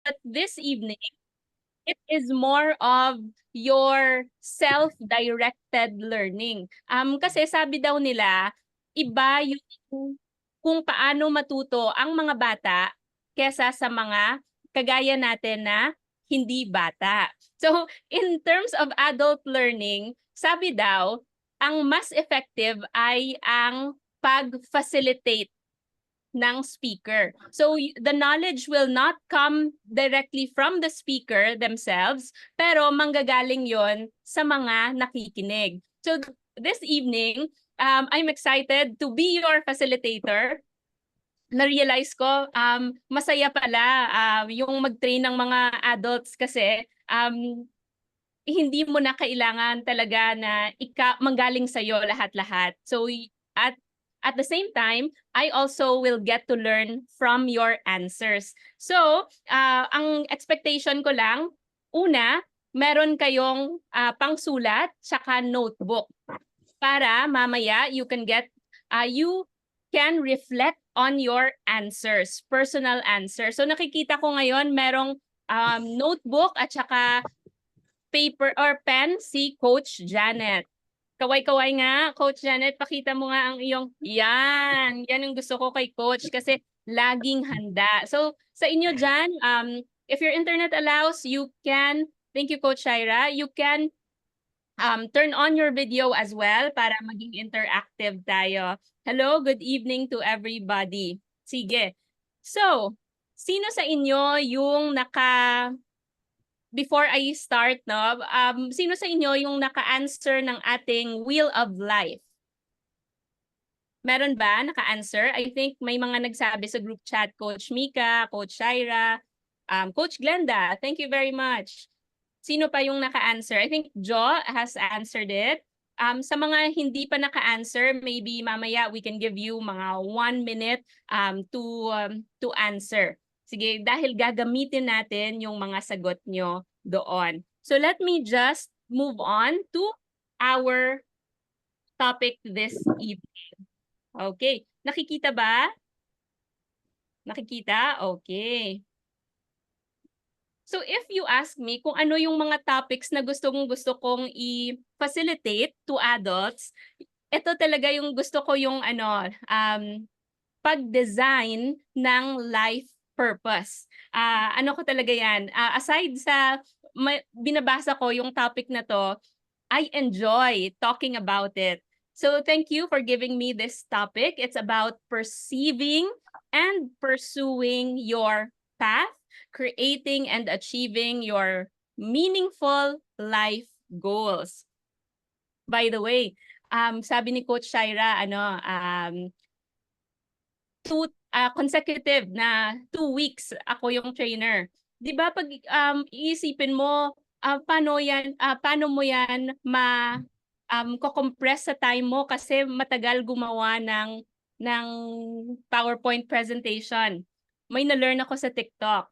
But this evening, it is more of your self-directed learning. Kasi sabi daw nila, iba yung kung paano matuto ang mga bata kesa sa mga kagaya natin na hindi bata. So, in terms of adult learning, sabi daw, ang mas effective ay ang pag-facilitate ng speaker. So the knowledge will not come directly from the speaker themselves, pero manggagaling yon sa mga nakikinig. So this evening, I'm excited to be your facilitator. Na-realize ko, masaya pala yung mag-train ng mga adults kasi hindi mo na kailangan talaga na manggaling sa'yo lahat-lahat. So at the same time, I also will get to learn from your answers. So, ang expectation ko lang, una, meron kayong pangsulat tsaka notebook para mamaya you can reflect on your answers, personal answers. So nakikita ko ngayon merong notebook at saka paper or pen si Coach Janet. Kaway-kaway nga, Coach Janet, pakita mo nga ang iyong, yan ang gusto ko kay Coach kasi laging handa. So, sa inyo dyan, if your internet allows, thank you Coach Shaira, you can turn on your video as well para maging interactive tayo. Hello, good evening to everybody. Sige. So, sino sa inyo yung before I start, no, sino sa inyo yung naka-answer ng ating Wheel of Life? Meron ba naka-answer? I think may mga nagsabi sa group chat, Coach Mika, Coach Shaira, Coach Glenda, thank you very much. Sino pa yung naka-answer? I think Jo has answered it. Sa mga hindi pa naka-answer, maybe mamaya we can give you mga 1 minute to answer. Sige, dahil gagamitin natin yung mga sagot nyo doon. So let me just move on to our topic this evening. Okay, nakikita ba? Nakikita? Okay. So if you ask me kung ano yung mga topics na gusto kong i-facilitate to adults, ito talaga yung gusto ko yung pag-design ng life purpose. Ano ko talaga yan? Aside sa binabasa ko yung topic na to, I enjoy talking about it. So thank you for giving me this topic. It's about perceiving and pursuing your path, creating and achieving your meaningful life goals. By the way, sabi ni Coach Shaira, consecutive na 2 weeks ako yung trainer. 'Di ba pag iisipin mo paano mo yan ko-compress sa time mo kasi matagal gumawa ng PowerPoint presentation. May na-learn ako sa TikTok.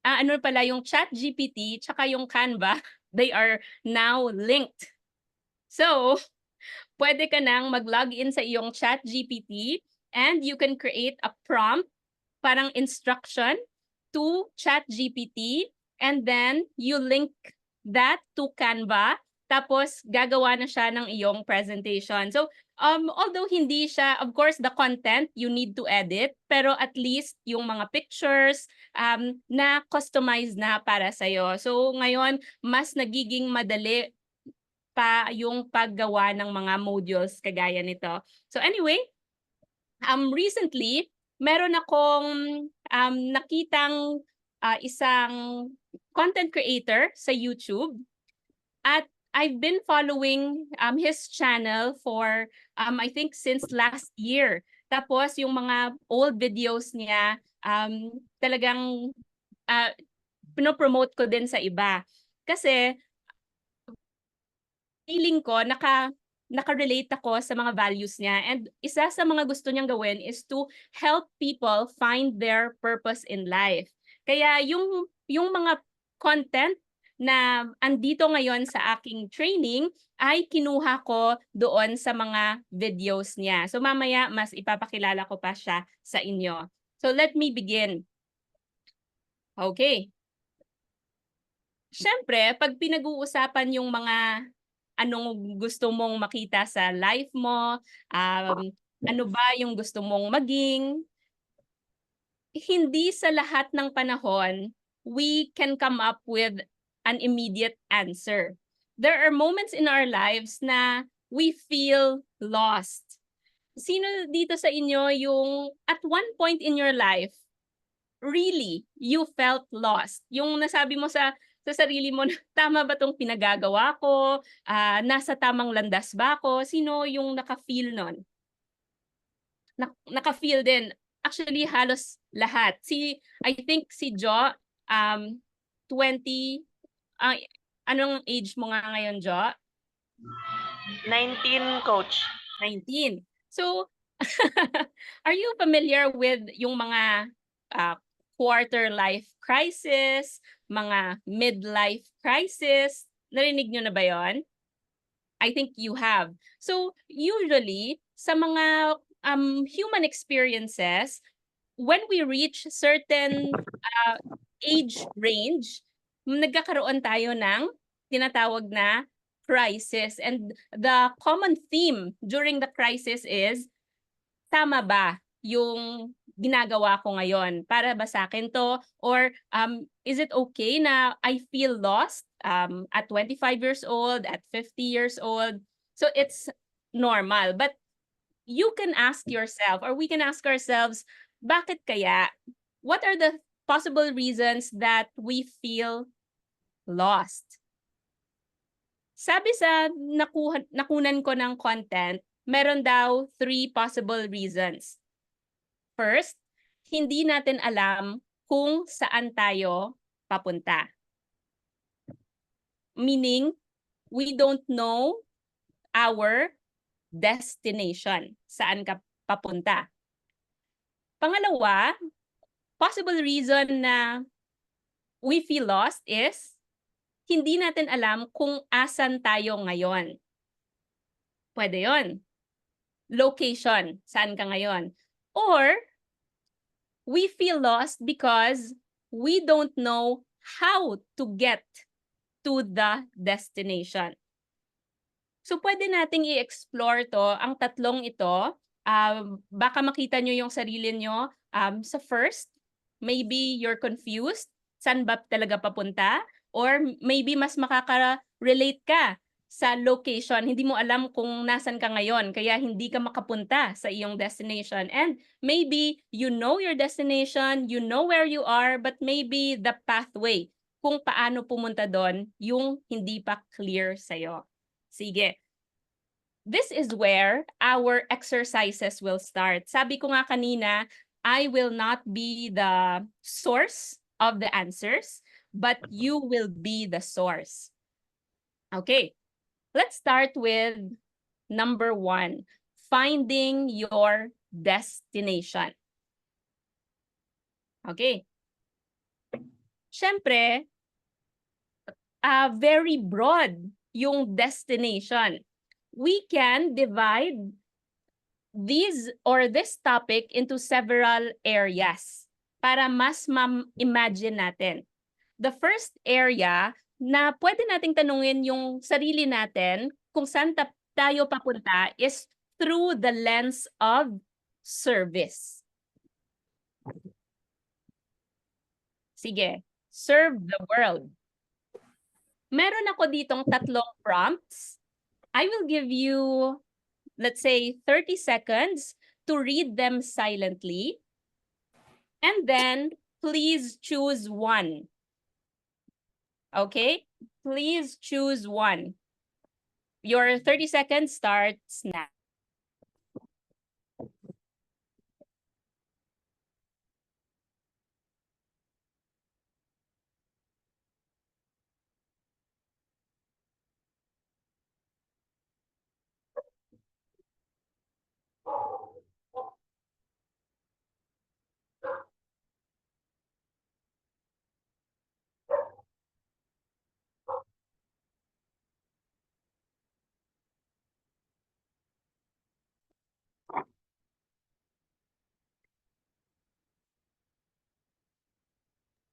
Ano pala yung ChatGPT tsaka yung Canva, they are now linked. So, pwede ka nang mag-login sa iyong ChatGPT and you can create a prompt, parang instruction to ChatGPT, and then you link that to Canva, tapos gagawa na siya ng iyong presentation. So, although hindi siya, of course, the content you need to edit, pero at least yung mga pictures na customized na para sa'yo. So, ngayon, mas nagiging madali pa yung paggawa ng mga modules kagaya nito. So anyway, recently, meron akong nakitang isang content creator sa YouTube at I've been following his channel for I think since last year. Tapos yung mga old videos niya talagang pinopromote ko din sa iba. Kasi feeling ko naka-relate ako sa mga values niya, and isa sa mga gusto niyang gawin is to help people find their purpose in life. Kaya yung mga content na andito ngayon sa aking training ay kinuha ko doon sa mga videos niya. So mamaya mas ipapakilala ko pa siya sa inyo. So let me begin. Okay. Siyempre, pag pinag-uusapan yung mga anong gusto mong makita sa life mo, ano ba yung gusto mong maging, hindi sa lahat ng panahon we can come up with an immediate answer. There are moments in our lives na we feel lost. Sino dito sa inyo yung at one point in your life, really, you felt lost? Yung nasabi mo sa sarili mo na, tama ba 'tong pinagagawa ko? Nasa tamang landas ba ako? Sino yung naka-feel nun? Naka-feel din. Actually, halos lahat. I think si Jo, 20, ay, anong age mo nga ngayon, Jo? 19, coach. 19. So, are you familiar with yung mga quarter life crisis, mga midlife crisis? Narinig nyo na ba yon? I think you have. So, usually, sa mga human experiences, when we reach certain age range, nagkakaroon tayo ng tinatawag na crisis. And the common theme during the crisis is, tama ba yung ginagawa ko ngayon? Para ba sa akin to? Or is it okay na I feel lost at 25 years old, at 50 years old? So it's normal. But you can ask yourself, or we can ask ourselves, bakit kaya? What are the possible reasons that we feel lost? Sabi sa nakunan ko ng content, meron daw 3 possible reasons. First, hindi natin alam kung saan tayo papunta. Meaning, we don't know our destination. Saan ka papunta? Pangalawa, possible reason na we feel lost is hindi natin alam kung asan tayo ngayon. Pwede yon. Location, saan ka ngayon? Or we feel lost because we don't know how to get to the destination. So pwede nating i-explore to, ang tatlong ito. Baka makita nyo yung sarili nyo. Sa first, maybe you're confused. Saan ba talaga papunta? Or maybe mas makaka-relate ka sa location. Hindi mo alam kung nasan ka ngayon, kaya hindi ka makapunta sa iyong destination. And maybe you know your destination, you know where you are, but maybe the pathway, kung paano pumunta doon, yung hindi pa clear sa'yo. Sige. This is where our exercises will start. Sabi ko nga kanina, I will not be the source of the answers, but you will be the source. Okay, let's start with number 1, finding your destination. Okay. Siyempre, very broad yung destination. We can divide this topic into several areas para mas ma-imagine natin. The first area na pwede nating tanungin yung sarili natin kung saan tayo papunta is through the lens of service. Sige, serve the world. Meron ako ditong 3 prompts. I will give you, let's say, 30 seconds to read them silently. And then, please choose one. Okay? Please choose one. Your 30 seconds starts now.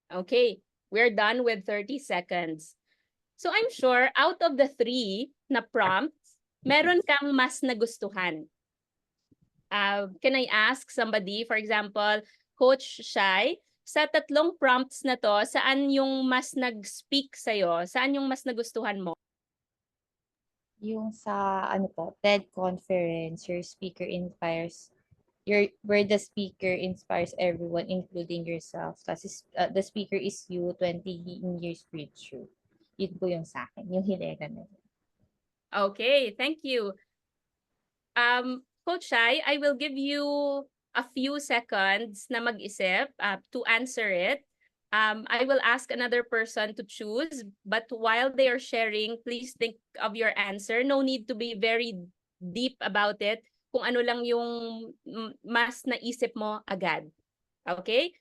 Okay, we're done with 30 seconds. So I'm sure out of the 3 na prompts, meron kang mas nagustuhan. Can I ask somebody, for example, Coach Shai, sa 3 prompts na to, saan yung mas nag-speak sa'yo? Saan yung mas nagustuhan mo? Yung sa ano po, TED conference, where the speaker inspires everyone, including yourself. Kasi the speaker is you, 20 years with you. Yun po yung sa akin, yung hilega na yun. Okay, thank you. Coach Shai, I will give you a few seconds na mag-isip to answer it. I will ask another person to choose, but while they are sharing, please think of your answer. No need to be very deep about it. Kung ano lang yung mas naisip mo agad. Okay?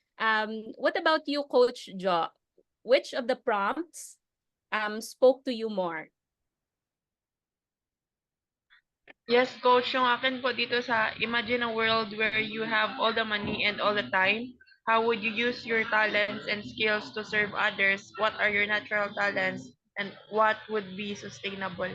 What about you, Coach Jo? Which of the prompts spoke to you more? Yes, coach, yung akin po dito sa imagine a world where you have all the money and all the time. How would you use your talents and skills to serve others? What are your natural talents and what would be sustainable?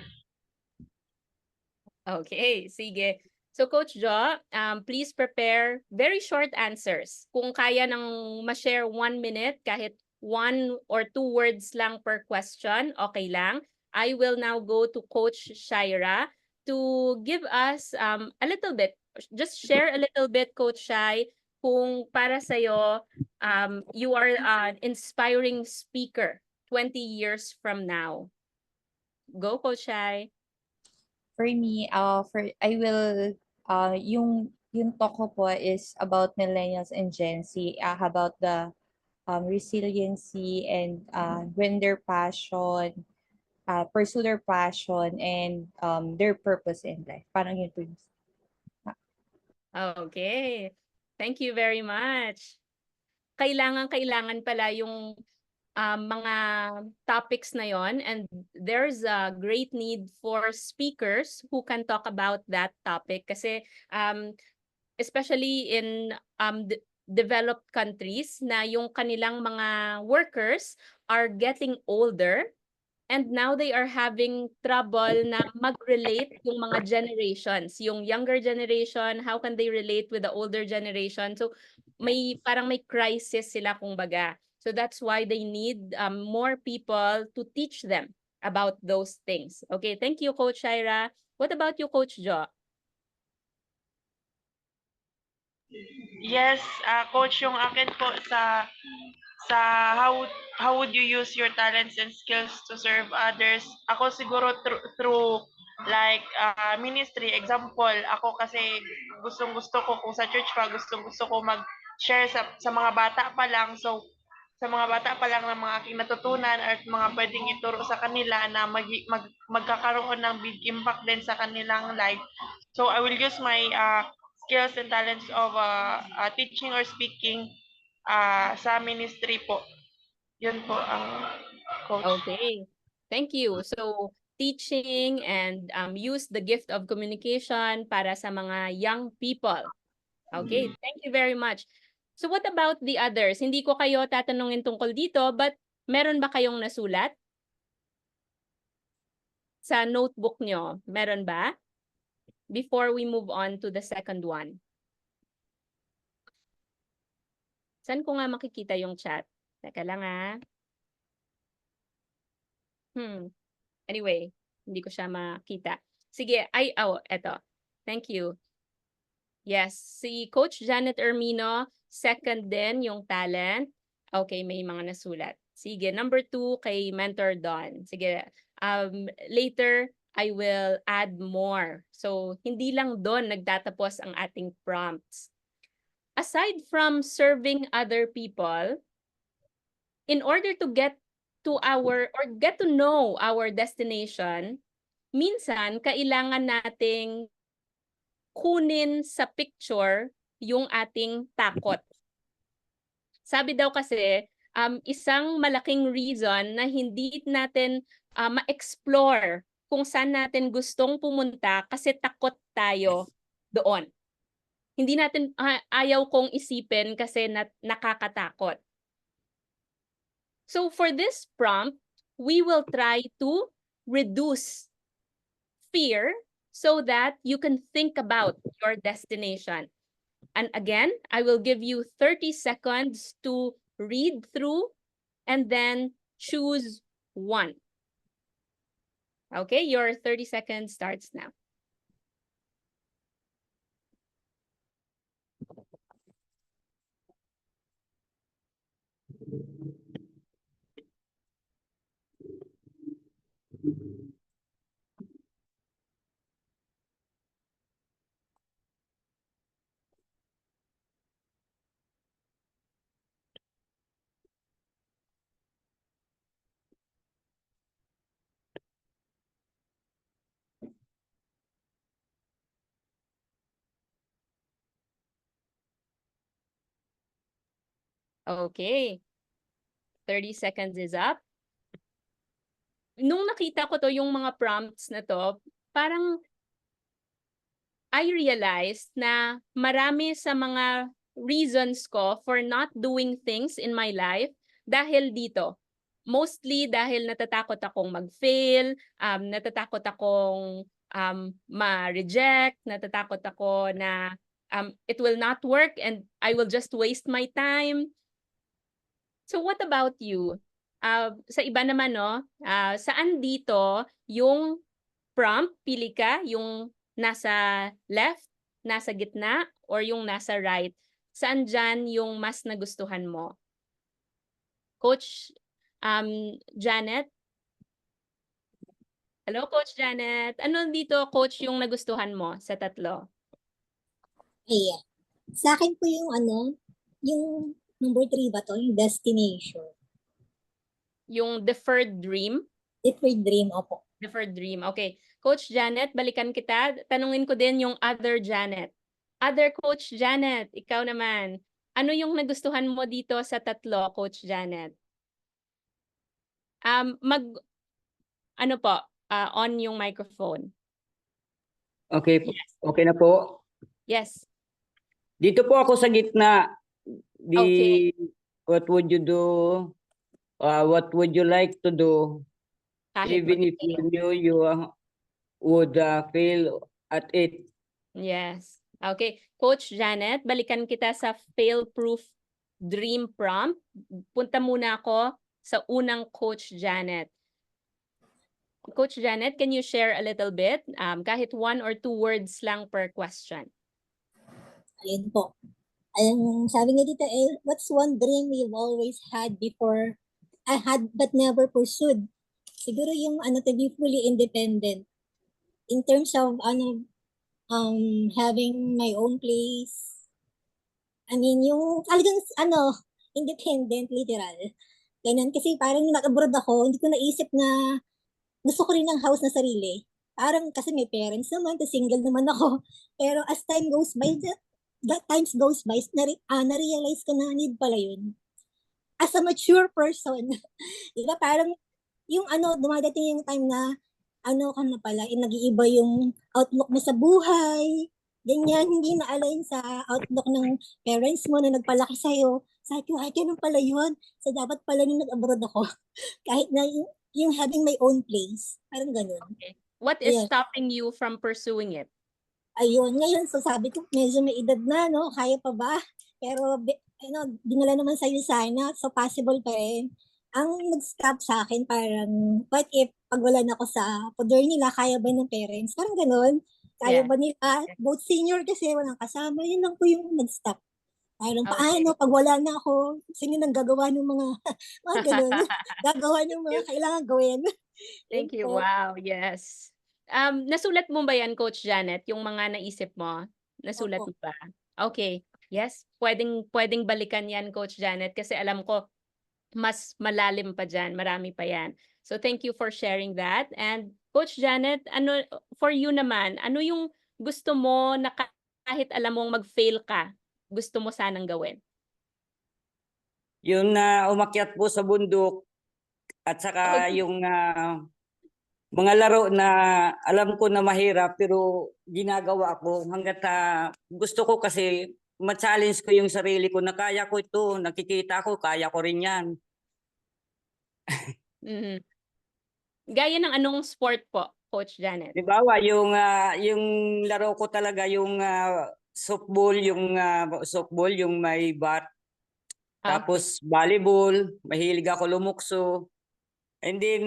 Okay, sige. So Coach Jo, please prepare very short answers. Kung kaya nang ma-share 1 minute, kahit 1 or 2 words lang per question, okay lang. I will now go to Coach Shaira to give us a little bit, just share a little bit, Coach Shai, kung para sa'yo, you are an inspiring speaker 20 years from now. Go, Coach Shai. For me, yung talk ko po is about millennials and Gen Z, about the resiliency and when their passion, pursue their passion and their purpose in life. Parang yun po yung Okay. Thank you very much. Kailangan pala yung mga topics na yon, and there's a great need for speakers who can talk about that topic kasi especially in developed countries na yung kanilang mga workers are getting older. And now they are having trouble na mag-relate yung mga generations. Yung younger generation, how can they relate with the older generation? So parang may crisis sila kumbaga. So that's why they need more people to teach them about those things. Okay, thank you, Coach Shaira. What about you, Coach Jo? Yes, coach, yung akin po sa how would you use your talents and skills to serve others? Ako siguro through like ministry. Example, ako kasi gustong-gusto ko kung sa church pa, gustong-gusto ko mag-share sa mga bata pa lang. So sa mga bata pa lang ng mga aking natutunan at mga pwedeng ituro sa kanila na magkakaroon ng big impact din sa kanilang life. So I will use my skills and talents of teaching or speaking sa ministry po. Yun po ang coach. Okay, thank you. So teaching and use the gift of communication para sa mga young people. Okay, thank you very much. So what about the others? Hindi ko kayo tatanungin tungkol dito, but meron ba kayong nasulat? Sa notebook nyo, meron ba? Before we move on to the second one. Saan ko nga makikita yung chat? Teka lang ah. Anyway, hindi ko siya makita. Sige, eto. Thank you. Yes, si Coach Janet Ermino, second din yung talent. Okay, may mga nasulat. Sige, number 2 kay Mentor Don. Sige, later I will add more. So, hindi lang doon nagtatapos ang ating prompts. Aside from serving other people, in order to get to know our destination, minsan kailangan nating kunin sa picture yung ating takot. Sabi daw kasi, isang malaking reason na hindi natin ma-explore kung saan natin gustong pumunta kasi takot tayo doon. Hindi natin ayaw kong isipin kasi nakakatakot. So for this prompt, we will try to reduce fear so that you can think about your destination. And again, I will give you 30 seconds to read through and then choose one. Okay, your 30 seconds starts now. Okay, 30 seconds is up. Nung nakita ko to, yung mga prompts na to, parang I realized na marami sa mga reasons ko for not doing things in my life dahil dito. Mostly dahil natatakot akong mag-fail, natatakot akong ma-reject, natatakot ako na it will not work and I will just waste my time. So what about you? Sa iba naman, no? Saan dito yung prompt, pili ka, yung nasa left, nasa gitna, or yung nasa right? Saan dyan yung mas nagustuhan mo? Coach Janet? Hello, Coach Janet. Ano dito, Coach, yung nagustuhan mo sa tatlo? Ayan. Sa akin po yung yung number 3 ba to? Yung destination. Yung deferred dream? Deferred dream, opo. Deferred dream. Okay. Coach Janet, balikan kita. Tanungin ko din yung other Janet. Other Coach Janet, ikaw naman. Ano yung nagustuhan mo dito sa tatlo, Coach Janet? Ano po, on yung microphone. Okay, Yes. okay na po. Yes. Dito po ako sa gitna. Okay. What would you do? What would you like to do? Kahit Even if you knew you would fail at it. Yes. Okay. Coach Janet, balikan kita sa fail-proof dream prompt. Punta muna ako sa unang Coach Janet. Coach Janet, can you share a little bit? Kahit 1 or 2 words lang per question. Ayun po. Sabi nga dito, what's one dream you've always had before, I had but never pursued? Siguro yung to be fully independent. In terms of having my own place. I mean, yung talagang independent, literal. Ganun. Kasi parang nung nag-abroad ako, hindi ko naisip na gusto ko rin ng house na sarili. Parang kasi may parents naman, kasi single naman ako. Pero as time goes by, na-realize ko na need pala yun. As a mature person, diba parang yung dumadating yung time na ka na pala, nag-iiba yung outlook mo sa buhay, ganyan, hindi na align sa outlook ng parents mo na nagpalaki sa'yo. Sabi ko, ay, ganun pala yun. So, dapat pala nung nag-abroad ako, kahit na yung having my own place, parang ganun. Okay. What is Yeah. stopping you from pursuing it? Ayun, ngayon, so sabi ko, medyo may edad na, no? Kaya pa ba? Pero, dinala naman sa'yo sana, so possible pa rin. Ang nag-stop sa akin, parang, what if, pag wala na ako sa poder nila, kaya ba ng parents? Parang ganun. Kaya Yeah. ba nila, both senior kasi walang kasama, yun lang po yung nag-stop. Parang, Okay. paano, pag wala na ako, sino nang gagawa ng mga, mga ganun, gagawa ng mga kailangan gawin. Thank you. Yun po. Wow, yes. Nasulat mo ba yan, Coach Janet, yung mga naisip mo? Nasulat Opo. mo ba? Okay. Yes, pwedeng balikan yan, Coach Janet, kasi alam ko mas malalim pa dyan, marami pa yan. So thank you for sharing that. And Coach Janet, for you naman, ano yung gusto mo na kahit alam mong mag-fail ka, gusto mo sanang gawin? Yung umakyat po sa bundok at saka Okay. yung mga laro na alam ko na mahirap pero ginagawa ko hanggat gusto ko kasi ma-challenge ko yung sarili ko na kaya ko ito, nakikita ko, kaya ko rin yan. Mhm. Gaya ng anong sport po, Coach Janet? Halimbawa, yung laro ko talaga yung softball, yung may bat. Okay. Tapos volleyball, mahilig ako lumukso. And then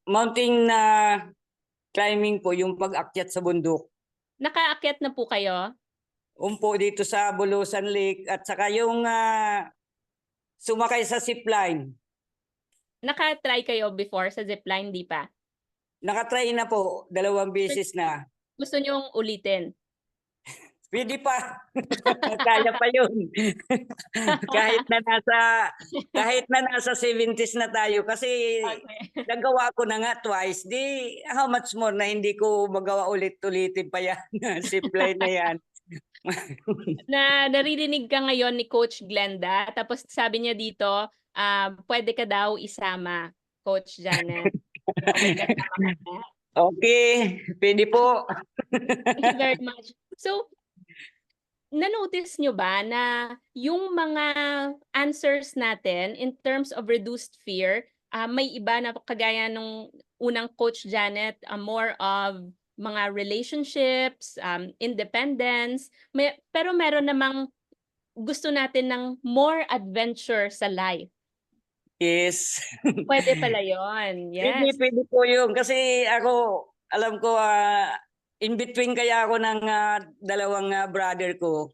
mountain climbing po, yung pag-akyat sa bundok. Nakaakyat na po kayo? Umpo dito sa Bulusan Lake at saka yung sumakay sa zipline. Naka-try kayo before sa zipline, di pa? Nakatry na po, 2 beses na. Gusto niyong ulitin? Pwede pa. Kaya pa yun. kahit na nasa 70s na tayo kasi Okay. nagawa ko na nga twice. Di how much more na hindi ko magawa ulit-ulitin pa yan. Zipline na yan. Naririnig ka ngayon ni Coach Glenda, tapos sabi niya dito, pwede ka daw isama, Coach Janet. Okay, kasama ka na. Okay, pwede po. Thank you very much. So, na-notice nyo ba na yung mga answers natin in terms of reduced fear, may iba na kagaya nung unang Coach Janet, more of mga relationships, independence, pero meron namang gusto natin ng more adventure sa life. Yes. Pwede pala yon. Yes. Pwede po yun. Kasi ako, alam ko, in between kaya ako ng dalawang brother ko.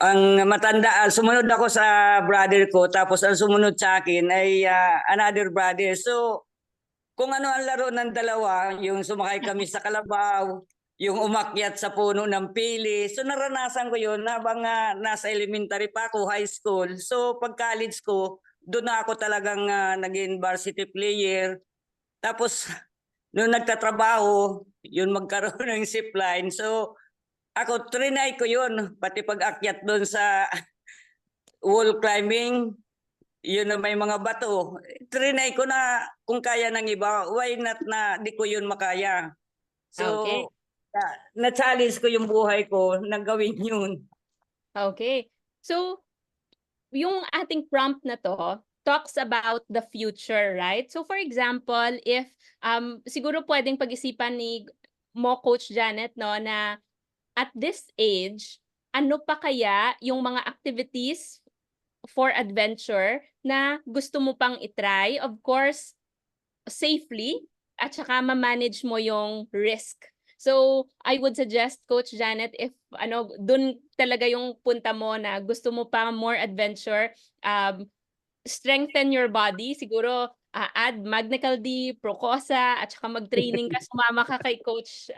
Ang matanda, sumunod ako sa brother ko, tapos ang sumunod sa akin ay another brother. So, kung ano ang laro ng dalawa, yung sumakay kami sa kalabaw, yung umakyat sa puno ng pili. So, naranasan ko yun habang nasa elementary pa ako, high school. So, pag college ko, doon na ako talagang naging varsity player. Tapos, nung nagtatrabaho, yun magkaroon ng zipline. So, ako, trinay ko yun. Pati pag-akyat doon sa wall climbing, yun na may mga bato. Trinay ko na kung kaya ng iba, why not na di ko yun makaya. So, Okay. na-challenge ko yung buhay ko na gawin yun. Okay. So, yung ating prompt na to talks about the future, right? So for example, if siguro pwedeng pag-isipan ni Coach Janet, no, na at this age, ano pa kaya yung mga activities for adventure na gusto mo pang itry? Of course, safely, at saka ma-manage mo yung risk. So, I would suggest, Coach Janet, if dun talaga yung punta mo na gusto mo pa more adventure, strengthen your body, siguro add Magna D, Procosa, at saka mag-training ka, sumama ka kay Coach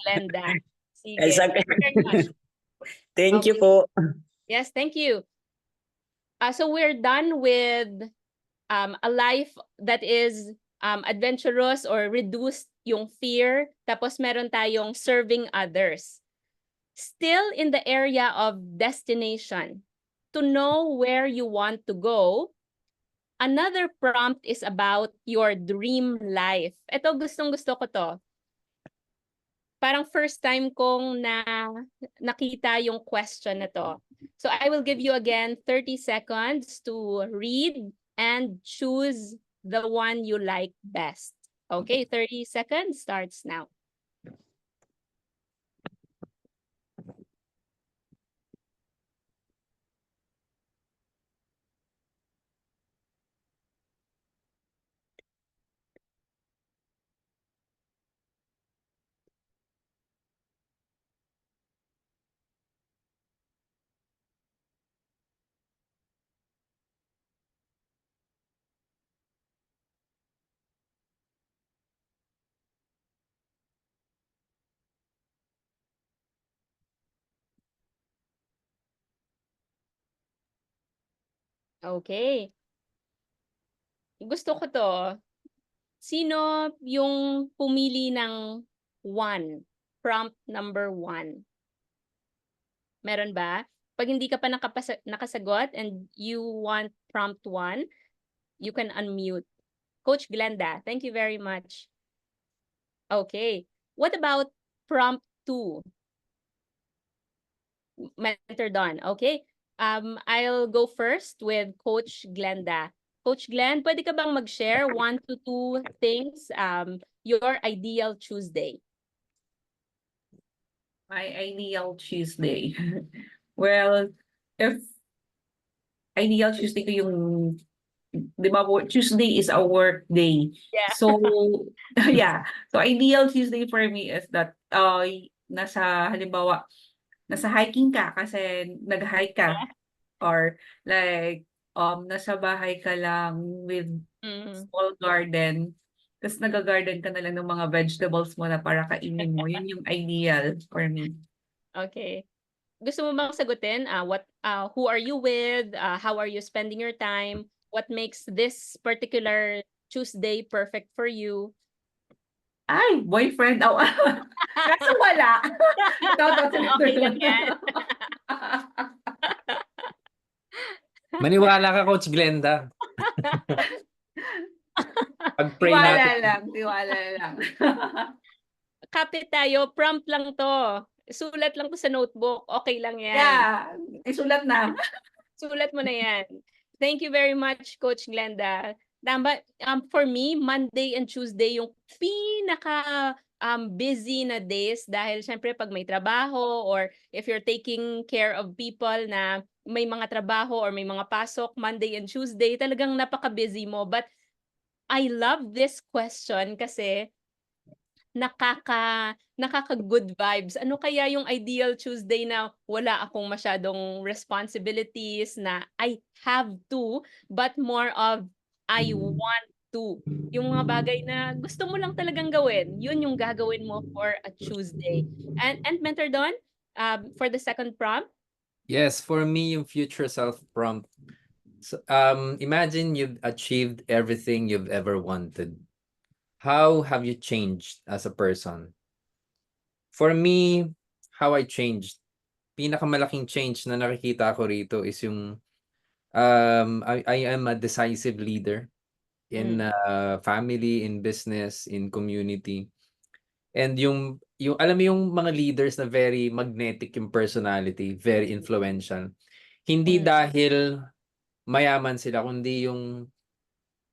Glenda. Sige. Exactly. Thank you very much. Thank you Okay. po. Yes, thank you. So we're done with a life that is adventurous or reduced yung fear. Tapos meron tayong serving others. Still in the area of destination, to know where you want to go, another prompt is about your dream life. Ito, gustong-gusto ko to. Parang first time kong nakita yung question na to. So I will give you again 30 seconds to read and choose the one you like best. Okay, 30 seconds starts now. Okay. Gusto ko to. Sino yung pumili ng 1? Prompt number 1. Meron ba? Pag hindi ka pa nakasagot and you want prompt 1, you can unmute. Coach Glenda, thank you very much. Okay. What about prompt 2? Mentor Don, okay? I'll go first with Coach Glenda. Coach Glenn, pwede ka bang mag-share 1 to 2 things, your ideal Tuesday? My ideal Tuesday. Well, if ideal Tuesday ko yung, di ba, Tuesday is a work day. Yeah. So, yeah. So, ideal Tuesday for me is that, halimbawa, nasa hiking ka kasi nag-hike ka. Or like, nasa bahay ka lang with small garden. Tapos nag-garden ka na lang ng mga vegetables mo na para kainin mo. Yun yung ideal for me. Okay. Gusto mo bang sagutin? Who are you with? How are you spending your time? What makes this particular Tuesday perfect for you? Ay, boyfriend. Oh, kaso wala. Okay lang yan. Maniwala ka, Coach Glenda. Pag-pray natin. Tiwala lang. Kapit tayo, prompt lang to. Sulat lang to sa notebook. Okay lang yan. Yeah, isulat na. Sulat mo na yan. Thank you very much, Coach Glenda. Tama, for me, Monday and Tuesday yung pinaka busy na days dahil syempre pag may trabaho or if you're taking care of people na may mga trabaho or may mga pasok, Monday and Tuesday, talagang napaka-busy mo. But I love this question kasi nakaka-good vibes. Ano kaya yung ideal Tuesday na wala akong masyadong responsibilities na I have to, but more of I want to. Yung mga bagay na gusto mo lang talagang gawin, yun yung gagawin mo for a Tuesday. And Mentor Don, for the second prompt? Yes, for me, yung future self prompt. So, imagine you've achieved everything you've ever wanted. How have you changed as a person? For me, how I changed, pinakamalaking change na nakikita ko rito is yung I am a decisive leader in family, in business, in community. And yung alam mo yung mga leaders na very magnetic yung personality, very influential. Hindi dahil mayaman sila, kundi yung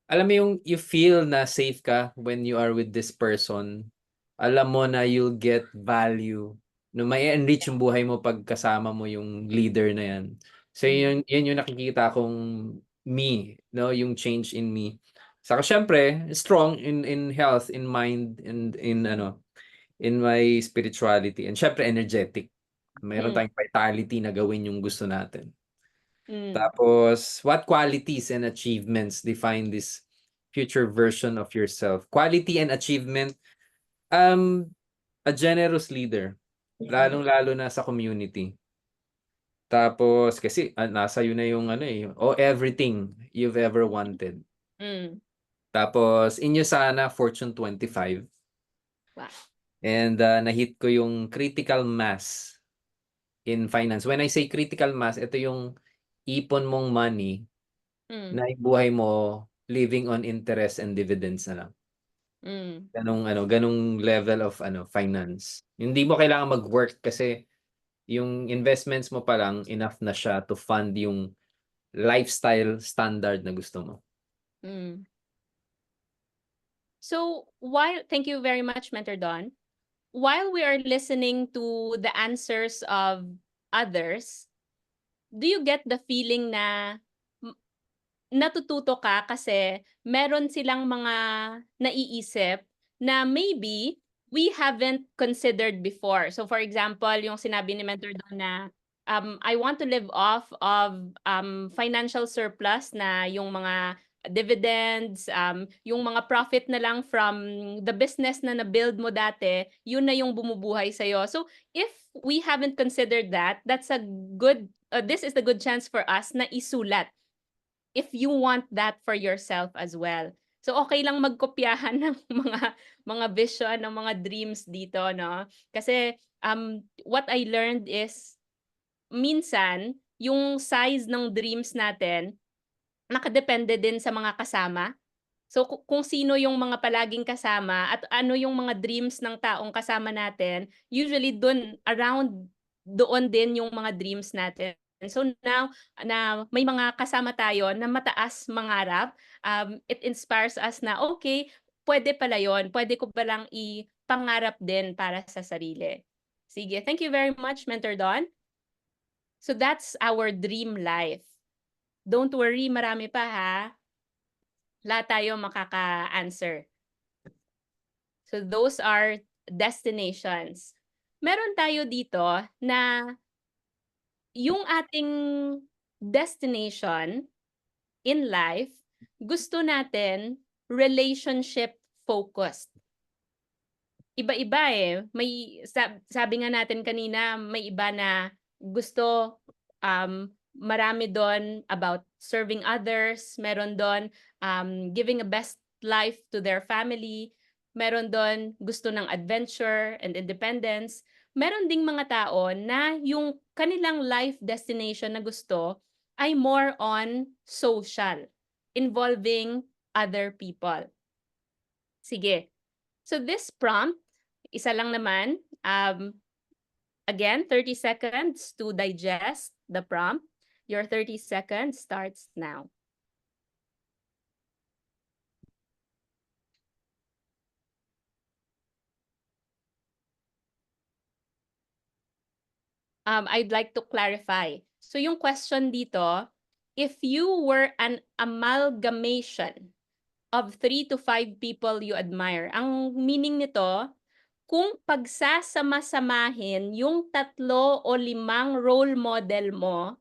alam mo yung you feel na safe ka when you are with this person. Alam mo na you'll get value. No, may enrich yung buhay mo pag kasama mo yung leader na yan. So yun yung nakikita kong me, no, yung change in me. Saka syempre, strong in health, in mind, and in my spirituality, and syempre energetic. Mayroon tayong vitality na gawin yung gusto natin. Tapos, what qualities and achievements define this future version of yourself? Quality and achievement, a generous leader, lalong-lalo na sa community. Tapos, kasi nasa yun na yung everything you've ever wanted. Tapos, inyo sana Fortune 25. Wow. And na-hit ko yung critical mass in finance. When I say critical mass, ito yung ipon mong money na ibuhay mo living on interest and dividends na lang. Ganong level of finance. Hindi mo kailangan mag-work kasi yung investments mo pa lang enough na siya to fund yung lifestyle standard na gusto mo. So, thank you very much, Mentor Don. While we are listening to the answers of others, do you get the feeling na natututo ka kasi meron silang mga naiisip na maybe we haven't considered before? So for example, yung sinabi ni Mentor Don na I want to live off of financial surplus na yung mga dividends, yung mga profit na lang from the business na na-build mo dati, yun na yung bumubuhay sa'yo. So if we haven't considered that, this is the good chance for us na isulat if you want that for yourself as well. So okay lang magkopyahan ng mga vision, ng mga dreams dito, no? Kasi what I learned is minsan yung size ng dreams natin nakadepende din sa mga kasama. So kung sino yung mga palaging kasama at ano yung mga dreams ng taong kasama natin, usually doon din yung mga dreams natin. So now na may mga kasama tayo na mataas mangarap, it inspires us na okay, pwede pala yon, pwede ko palang ipangarap din para sa sarili. Sige, thank you very much, Mentor Don. So that's our dream life. Don't worry, marami pa ha. Lahat tayo makaka-answer. So those are destinations. Meron tayo dito na yung ating destination in life, gusto natin relationship focused. Iba-iba eh. May sabi nga natin kanina, may iba na gusto marami doon about serving others, meron doon giving a best life to their family, meron doon gusto ng adventure and independence. Meron ding mga tao na yung kanilang life destination na gusto ay more on social, involving other people. Sige. So this prompt, isa lang naman. Again, 30 seconds to digest the prompt. Your 30 seconds starts now. I'd like to clarify. So yung question dito, if you were an amalgamation of 3 to 5 people you admire, ang meaning nito, kung pagsasama-samahin yung 3 o 5 role model mo,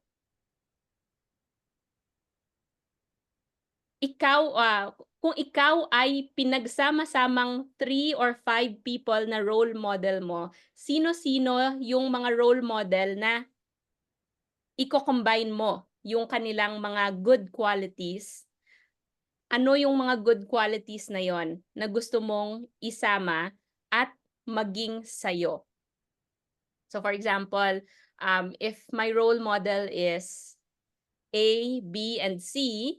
kung ikaw ay pinagsama-samang 3 or 5 people na role model mo, sino-sino yung mga role model na i-combine mo yung kanilang mga good qualities? Ano yung mga good qualities na yon na gusto mong isama at maging sayo? So for example, if my role model is A, B, and C,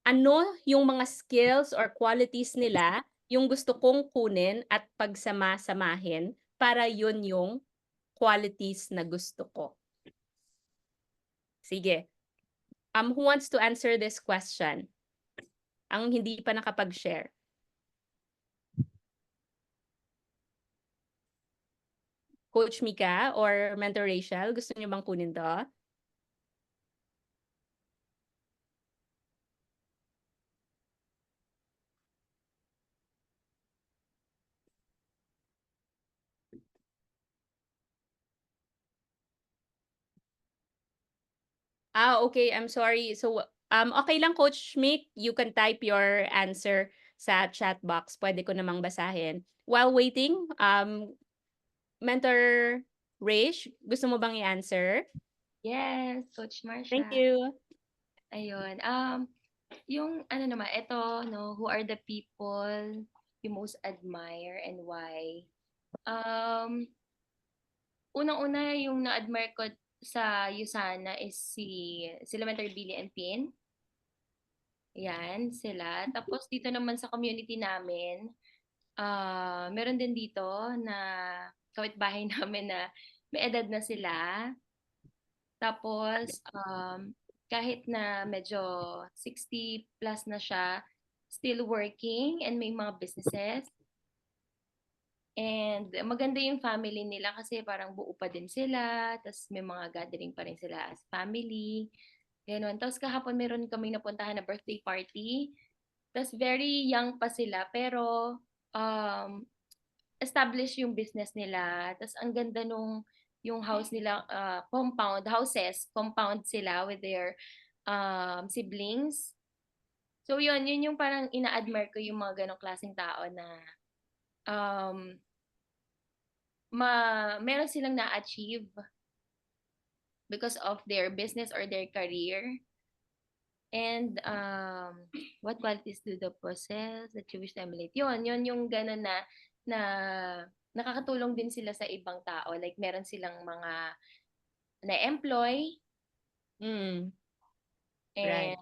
ano yung mga skills or qualities nila yung gusto kong kunin at pagsama-samahin para yun yung qualities na gusto ko? Sige. Who wants to answer this question? Ang hindi pa nakapag-share. Coach Mika or Mentor Rachel, gusto niyo bang kunin to? Okay, I'm sorry. So, okay lang, Coach Mick, you can type your answer sa chat box. Pwede ko namang basahin. While waiting, Mentor Rach, gusto mo bang i-answer? Yes, Coach Marsha. Thank you. Ayun. Yung ano naman, ito, no, who are the people you most admire and why? Unang-una yung na-admire ko sa USANA is sila Mentor Billy and Pin. Yan, sila. Tapos dito naman sa community namin, meron din dito na kapitbahay namin na may edad na sila. Tapos, kahit na medyo 60 plus na siya, still working and may mga businesses. And maganda yung family nila kasi parang buo pa din sila. Tapos may mga gathering pa rin sila as family. Ganun. Tapos kahapon meron kaming napuntahan na birthday party. Tapos very young pa sila pero established yung business nila. Tapos ang ganda nung yung house nila, compound sila with their siblings. So yun yung parang ina-admire ko yung mga ganong klaseng tao na meron silang na-achieve because of their business or their career. And what qualities do they possess that you wish to emulate? Yun yung gano'n na nakakatulong din sila sa ibang tao. Like meron silang mga na-employ. Mm. And Right.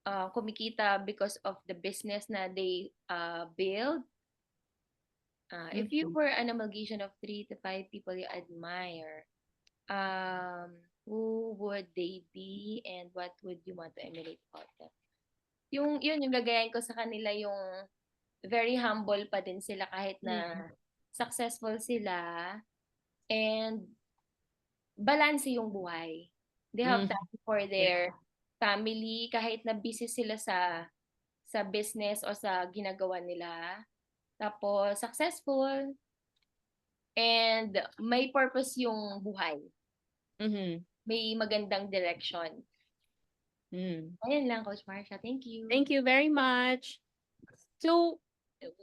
Kumikita because of the business na they build. If you were an amalgamation of 3 to 5 people you admire, who would they be and what would you want to emulate about them? Yung gagayahin ko sa kanila yung very humble pa din sila kahit na successful sila and balance yung buhay. They have time for their family kahit na busy sila sa business o sa ginagawa nila. Tapos successful and may purpose yung buhay. May magandang direction. Ayun lang, Coach Marsha. Thank you. Thank you very much. So,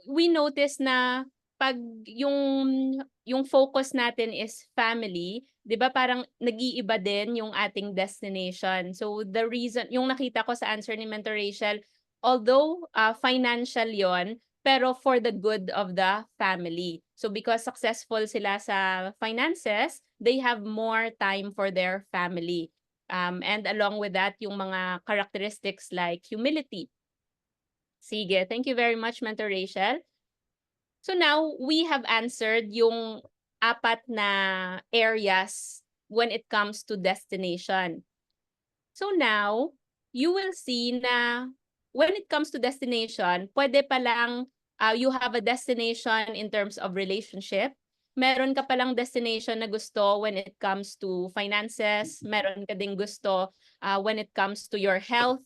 we notice na pag yung focus natin is family, 'di ba parang nag-iiba din yung ating destination. So, the reason, yung nakita ko sa answer ni Mentor Rachel, although financial yon, pero for the good of the family. So, because successful sila sa finances, they have more time for their family. And along with that, yung mga characteristics like humility. Sige, thank you very much, Mentor Rachel. So now, we have answered yung 4 na areas when it comes to destination. So now, you will see na when it comes to destination, pwede palang you have a destination in terms of relationship. Meron ka palang destination na gusto when it comes to finances. Meron ka ding gusto when it comes to your health.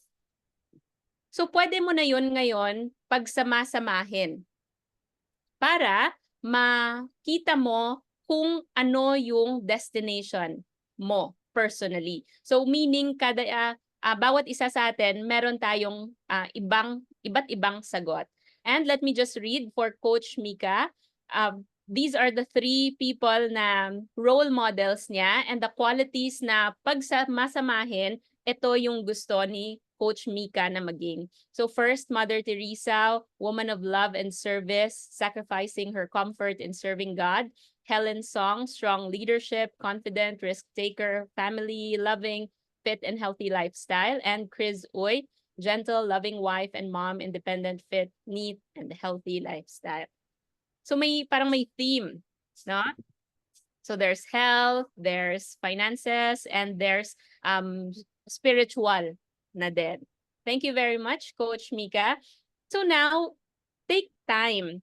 So pwede mo na yun ngayon pagsama-samahin para makita mo kung ano yung destination mo personally. So meaning bawat isa sa atin meron tayong iba't ibang sagot. And let me just read for Coach Mika. These are the 3 people na role models niya and the qualities na pagsama-samahin, ito yung gusto ni Coach Mika na maging. So first, Mother Teresa, woman of love and service, sacrificing her comfort in serving God. Helen Song, strong leadership, confident, risk-taker, family-loving, fit and healthy lifestyle. And Chris Uy, gentle, loving wife and mom, independent, fit, neat, and healthy lifestyle. So parang may theme, no? So there's health, there's finances, and there's spiritual na din. Thank you very much, Coach Mika. So now, take time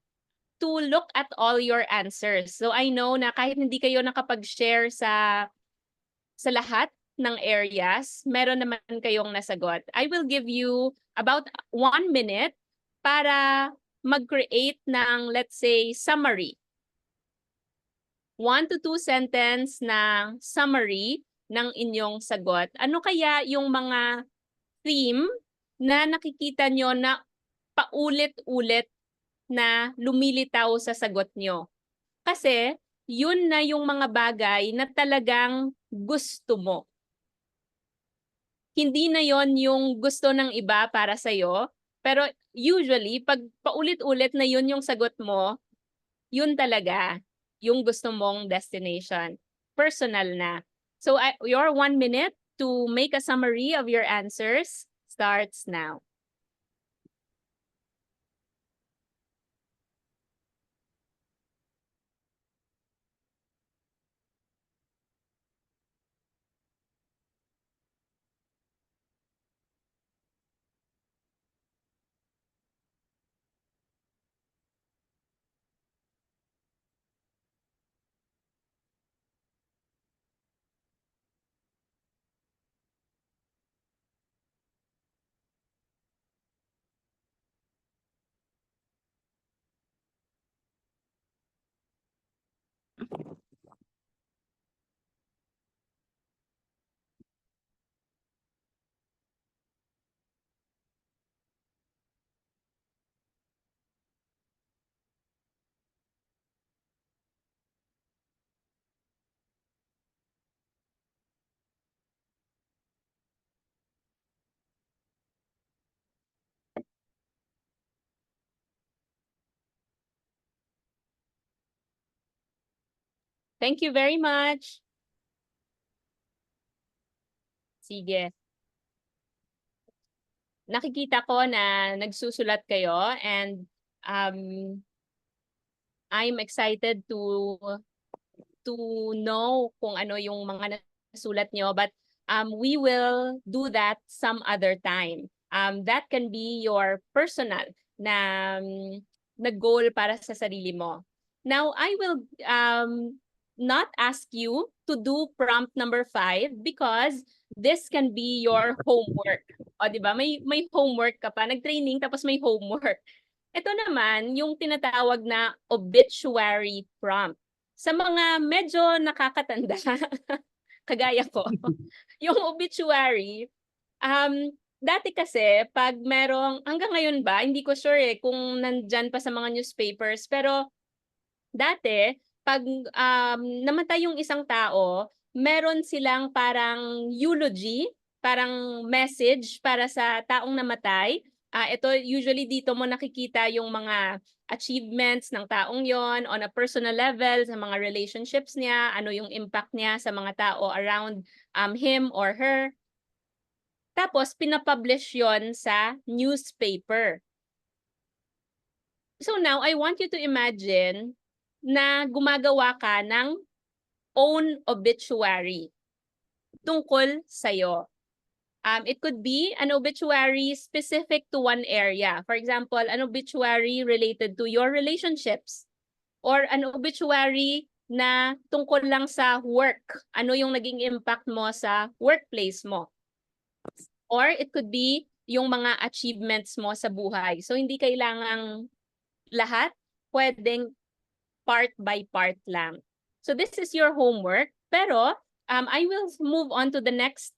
to look at all your answers. So I know na kahit hindi kayo nakapag-share sa lahat ng areas, meron naman kayong nasagot. I will give you about 1 minute para mag-create ng, let's say, summary. 1 to 2 sentence na summary ng inyong sagot. Ano kaya yung mga theme na nakikita nyo na paulit-ulit na lumilitaw sa sagot nyo? Kasi yun na yung mga bagay na talagang gusto mo. Hindi na yon yung gusto ng iba para sa'yo. Pero usually, pag paulit-ulit na yun yung sagot mo, yun talaga yung gusto mong destination. Personal na. So your 1 minute to make a summary of your answers starts now. Thank you very much. Sige. Nakikita ko na nagsusulat kayo and I'm excited to to know kung ano yung mga nasulat nyo, but we will do that some other time. That can be your personal na goal para sa sarili mo. Now, I will not ask you to do prompt number 5 because this can be your homework. O, di ba? May homework ka pa. Nag-training tapos may homework. Ito naman, yung tinatawag na obituary prompt. Sa mga medyo nakakatanda, kagaya ko, yung obituary, dati kasi, pag merong, hanggang ngayon ba, hindi ko sure kung nandyan pa sa mga newspapers, pero dati, pag namatay yung isang tao, meron silang parang eulogy, parang message para sa taong namatay. Ito, usually dito mo nakikita yung mga achievements ng taong yon on a personal level, sa mga relationships niya, ano yung impact niya sa mga tao around him or her. Tapos, pinapublish yon sa newspaper. So now, I want you to imagine na gumagawa ka ng own obituary tungkol sa'yo. It could be an obituary specific to one area. For example, an obituary related to your relationships. Or an obituary na tungkol lang sa work. Ano yung naging impact mo sa workplace mo. Or it could be yung mga achievements mo sa buhay. So hindi kailangang lahat, pwedeng part by part lang. So this is your homework. Pero I will move on to the next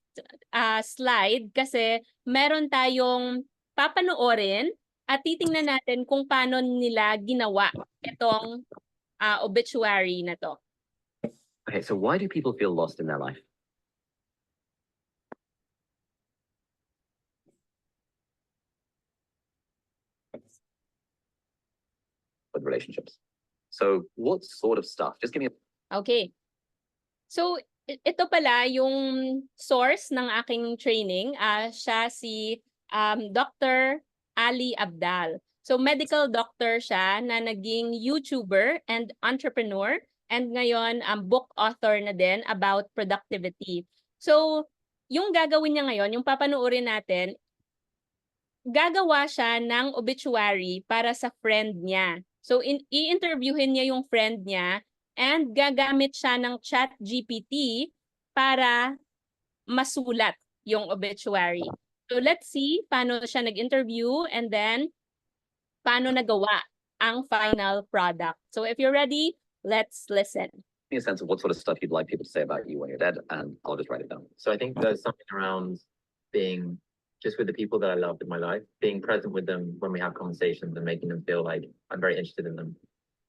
slide kasi meron tayong papanoorin at titingnan natin kung paano nila ginawa itong obituary na to. Okay, so why do people feel lost in their life? With relationships. So what sort of stuff? Just give me a... Okay. So ito pala yung source ng aking training. Siya si Dr. Ali Abdal. So medical doctor siya na naging YouTuber and entrepreneur, and ngayon book author na din about productivity. So yung gagawin niya ngayon, yung papanoorin natin, gagawa siya ng obituary para sa friend niya. So i-interviewin niya yung friend niya and gagamit siya ng ChatGPT para masulat yung obituary. So let's see paano siya nag-interview and then paano nagawa ang final product. So if you're ready, let's listen. Give me a sense of what sort of stuff you'd like people to say about you when you're dead, and I'll just write it down. So I think there's something around being just with the people that I love in my life, being present with them when we have conversations and making them feel like I'm very interested in them.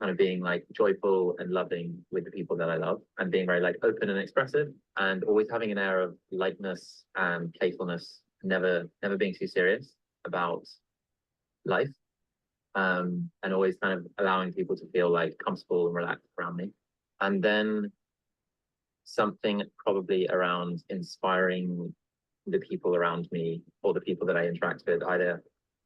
Kind of being like joyful and loving with the people that I love, and being very like open and expressive, and always having an air of lightness and playfulness, never being too serious about life. And always kind of allowing people to feel like comfortable and relaxed around me. And then something probably around inspiring the people around me or the people that I interact with, either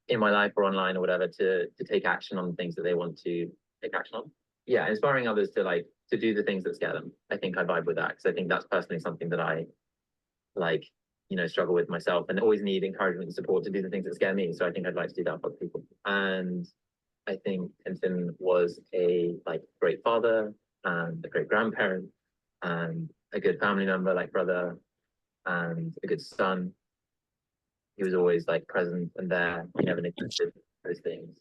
in my life or online or whatever, to take action on the things that they want to take action on. Yeah, inspiring others to do the things that scare them. I think I vibe with that because I think that's personally something that I struggle with myself and always need encouragement and support to do the things that scare me. So I think I'd like to do that for other people. And I think Tintin was a great father and a great grandparent and a good family member, like brother, and a good son. He was always present and there. He never neglected those things.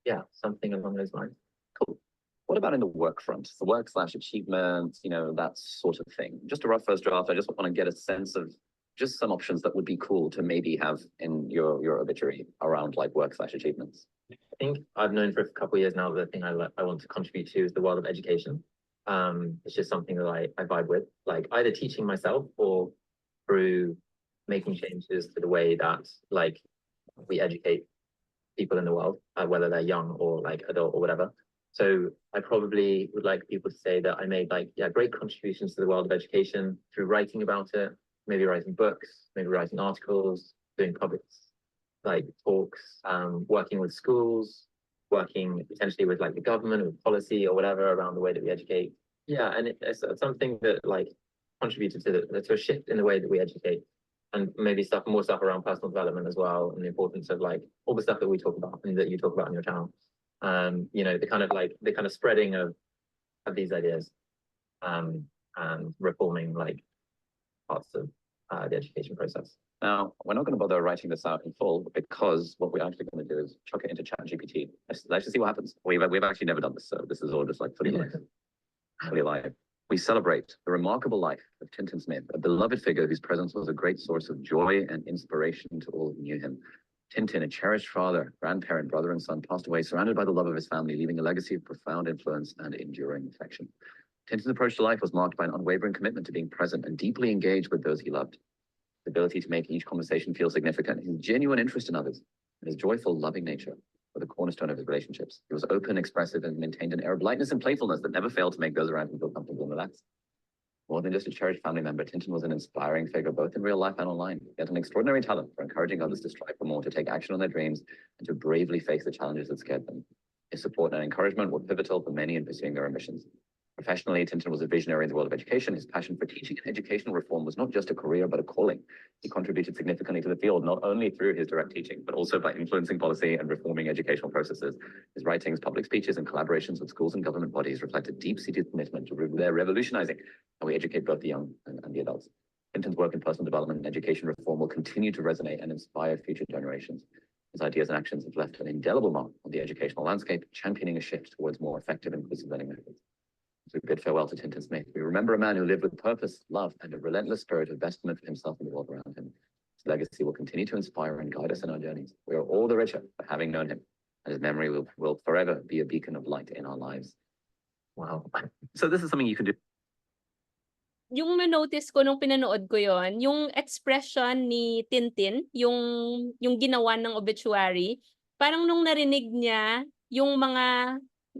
Yeah, something along those lines. Cool. What about in the work front? The work/achievement, that sort of thing. Just a rough first draft. I just want to get a sense of just some options that would be cool to maybe have in your obituary around work/achievements. I think I've known for a couple of years now the thing I want to contribute to is the world of education. It's just something that I vibe with, either teaching myself or through making changes to the way that we educate people in the world, whether they're young or adult or whatever. So I probably would like people to say that I made great contributions to the world of education through writing about it, maybe writing books, maybe writing articles, doing public talks, working with schools, working potentially with the government, with policy or whatever around the way that we educate. Yeah, and it's something that like contributed to a shift in the way that we educate, and maybe more stuff around personal development as well, and the importance of like all the stuff that we talk about and that you talk about on your channel. You know, the kind of spreading of these ideas, and reforming like parts of the education process. Now, we're not going to bother writing this out in full because what we're actually going to do is chuck it into ChatGPT. Let's just see what happens. We've actually never done this, so this is all just like fully live. Fully live. We celebrate the remarkable life of Tintin Smith, a beloved figure whose presence was a great source of joy and inspiration to all who knew him. Tintin, a cherished father, grandparent, brother, and son, passed away surrounded by the love of his family, leaving a legacy of profound influence and enduring affection. Tintin's approach to life was marked by an unwavering commitment to being present and deeply engaged with those he loved. His ability to make each conversation feel significant, his genuine interest in others, and his joyful, loving nature were the cornerstone of his relationships. He was open, expressive, and maintained an air of lightness and playfulness that never failed to make those around him feel comfortable and relaxed. More than just a cherished family member, Tintin was an inspiring figure both in real life and online. He had an extraordinary talent for encouraging others to strive for more, to take action on their dreams, and to bravely face the challenges that scared them. His support and encouragement were pivotal for many in pursuing their ambitions. Professionally, Tintin was a visionary in the world of education. His passion for teaching and educational reform was not just a career, but a calling. He contributed significantly to the field, not only through his direct teaching, but also by influencing policy and reforming educational processes. His writings, public speeches, and collaborations with schools and government bodies reflect a deep-seated commitment to revolutionizing how we educate both the young and the adults. Tintin's work in personal development and education reform will continue to resonate and inspire future generations. His ideas and actions have left an indelible mark on the educational landscape, championing a shift towards more effective and inclusive learning methods. As we bid farewell to Tintin Smith, we remember a man who lived with purpose, love, and a relentless spirit of betterment for himself and the world around him. His legacy will continue to inspire and guide us in our journeys. We are all the richer for having known him, and his memory will forever be a beacon of light in our lives. Wow. So this is something you can do. Yung na-notice ko nung pinanood ko yon, yung expression ni Tintin, yung ginawa ng obituary, parang nung narinig niya yung mga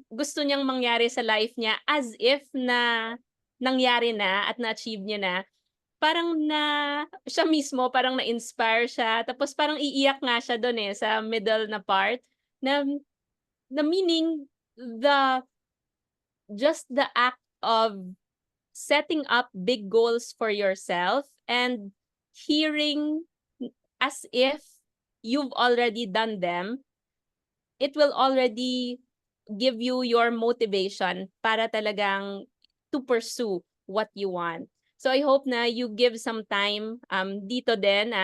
gusto niyang mangyari sa life niya as if na nangyari na at na-achieve niya na, parang siya mismo parang na-inspire siya, tapos parang iiyak nga siya doon sa middle na part na meaning just the act of setting up big goals for yourself and hearing as if you've already done them, it will already give you your motivation para talagang to pursue what you want. So I hope na you give some time dito din.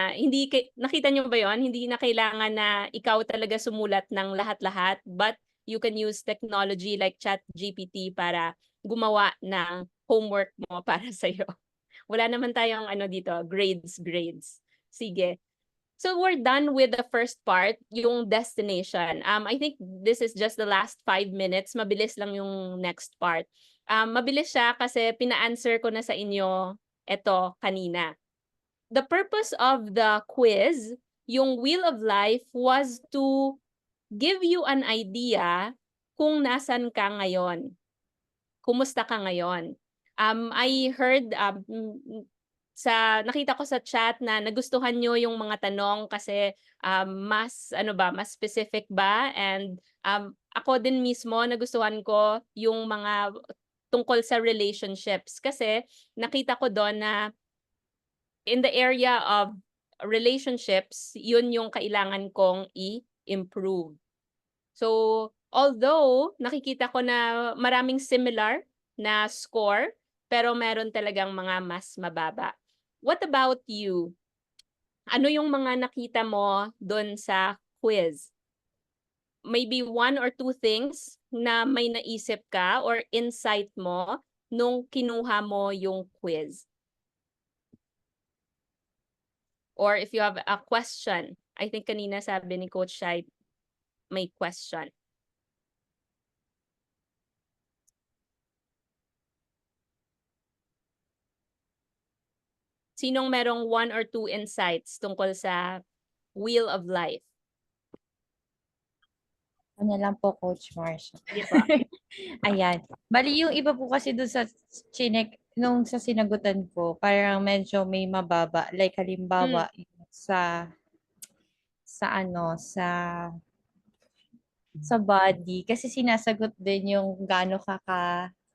Nakita niyo ba yon? Hindi na kailangan na ikaw talaga sumulat ng lahat-lahat, but you can use technology like ChatGPT para gumawa ng homework mo para sa'yo. Wala naman tayong dito, grades. Sige. So we're done with the first part, yung destination. I think this is just the last 5 minutes. Mabilis lang yung next part. Mabilis siya kasi pina-answer ko na sa inyo ito kanina. The purpose of the quiz, yung Wheel of Life, was to give you an idea kung nasan ka ngayon. Kumusta ka ngayon? I heard nakita ko sa chat na nagustuhan nyo yung mga tanong kasi mas specific ba, and ako din mismo nagustuhan ko yung mga tungkol sa relationships kasi nakita ko doon na in the area of relationships, yun yung kailangan kong i-improve. So although nakikita ko na maraming similar na score, pero meron talagang mga mas mababa. What about you? Ano yung mga nakita mo doon sa quiz? Maybe 1 or 2 things na may naisip ka or insight mo nung kinuha mo yung quiz. Or if you have a question, I think kanina sabi ni Coach Shai may question. Sinong merong 1 or 2 insights tungkol sa Wheel of Life? Ano lang po, Coach Marsha. Sige po. Ayan. Bali, yung iba po kasi doon sa nung sa sinagutan ko, parang medyo may mababa. Like, halimbawa, sa body. Kasi sinasagot din yung gaano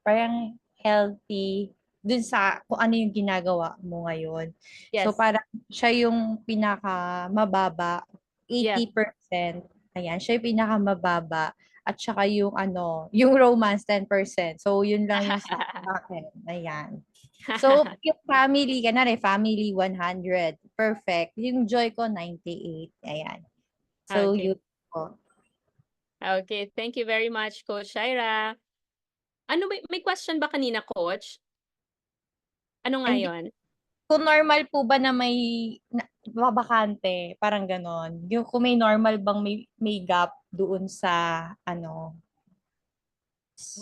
parang healthy dun sa kung ano yung ginagawa mo ngayon. So Yes. parang siya yung pinakamababa, Yeah. 80%. Ayan, siya yung pinakamababa. At saka yung yung romance 10%. So yun lang yung sa akin. Ayan. So yung family, family 100. Perfect. Yung joy ko 98. Ayan. So Okay. yun po. Okay, thank you very much, Coach Shaira. Ano may question ba kanina, Coach? Ano nga Hindi. yun? Kung normal po ba na may bakante, parang ganon. Yung kung may normal bang may gap doon sa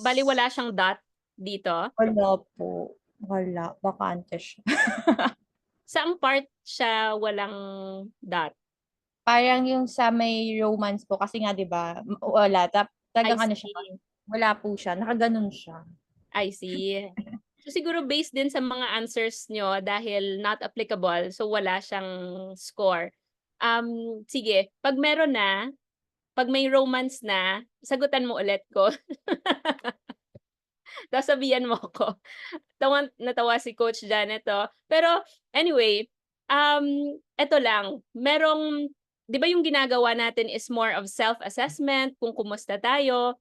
Bali wala siyang dot dito. wala po. Wala. Bakante siya. Saang part siya walang dot? Parang yung sa may romance po, kasi nga 'di ba, wala. I Talagang siya, see. wala po siya. Nakaganon siya. I see. So siguro based din sa mga answers nyo dahil not applicable, so wala siyang score. Sige, pag meron na, pag may romance na, sagutan mo ulit ko. Tapos sabihan mo ko. Natawa si Coach Janet, oh. Pero anyway, eto lang, 'di ba yung ginagawa natin is more of self-assessment, kung kumusta tayo.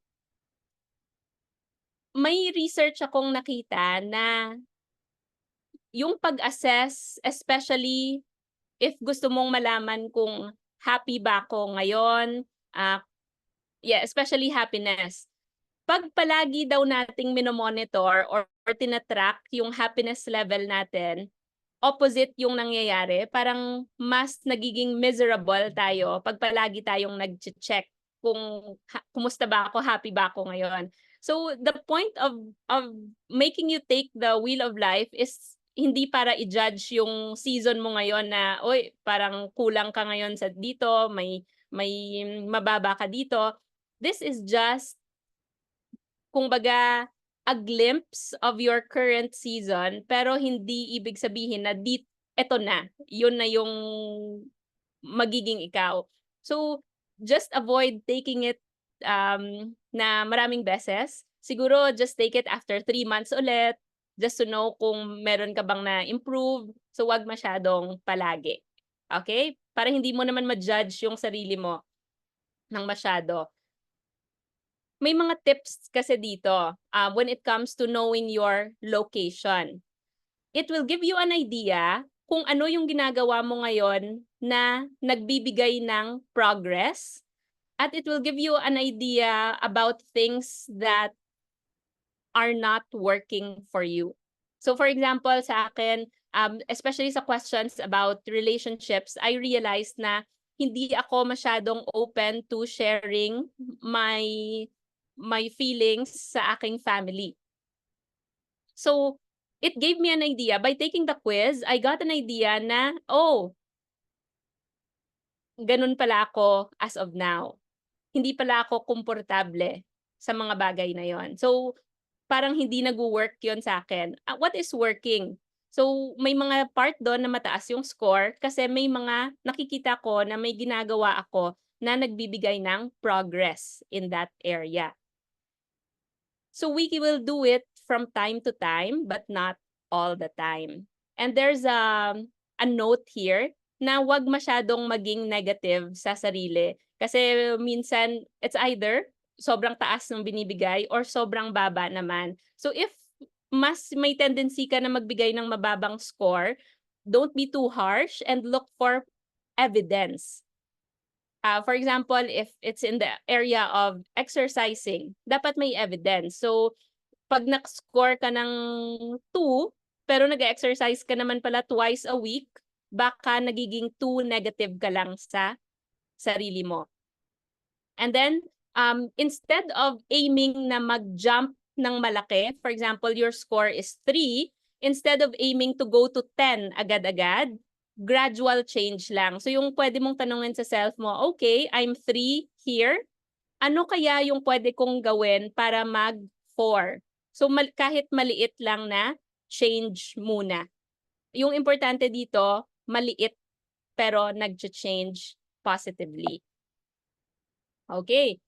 May research akong nakita na yung pag-assess, especially if gusto mong malaman kung happy ba ako ngayon, especially happiness. Pag palagi daw nating minomonitor or tina-track yung happiness level natin, opposite yung nangyayari. Parang mas nagiging miserable tayo pag palagi tayong nag-check kung kumusta ba ako, happy ba ako ngayon. So the point of making you take the wheel of life is hindi para i-judge yung season mo ngayon na, oy, parang kulang ka ngayon sa dito, may mababa ka dito. This is just, kumbaga, a glimpse of your current season, pero hindi ibig sabihin na eto na, yun na yung magiging ikaw. So, just avoid taking it na maraming beses. Siguro, just take it after 3 months ulit, just to know kung meron ka bang na-improve. So, wag masyadong palagi. Okay? Para hindi mo naman ma-judge yung sarili mo ng masyado. May mga tips kasi dito when it comes to knowing your location. It will give you an idea kung ano yung ginagawa mo ngayon na nagbibigay ng progress, at it will give you an idea about things that are not working for you. So for example, sa akin, especially sa questions about relationships, I realized na hindi ako masyadong open to sharing my feelings sa aking family. So, it gave me an idea. By taking the quiz, I got an idea na, oh, ganun pala ako as of now. Hindi pala ako komportable sa mga bagay na yon. So, parang hindi nag-work yon sa akin. What is working? So, may mga part doon na mataas yung score kasi may mga nakikita ko na may ginagawa ako na nagbibigay ng progress in that area. So we will do it from time to time, but not all the time. And there's a note here na wag masyadong maging negative sa sarili. Kasi minsan, it's either sobrang taas ng binibigay or sobrang baba naman. So if mas may tendency ka na magbigay ng mababang score, don't be too harsh and look for evidence. For example, if it's in the area of exercising, dapat may evidence. So, pag nak-score ka ng 2, pero nag-exercise ka naman pala twice a week, baka nagiging too negative ka lang sa sarili mo. And then, instead of aiming na mag-jump ng malaki, for example, your score is 3, instead of aiming to go to 10 agad-agad, gradual change lang. So yung pwede mong tanungin sa self mo, okay, I'm 3 here. Ano kaya yung pwede kong gawin para mag-4? So kahit maliit lang na, change muna. Yung importante dito, maliit pero nag-change positively. Okay.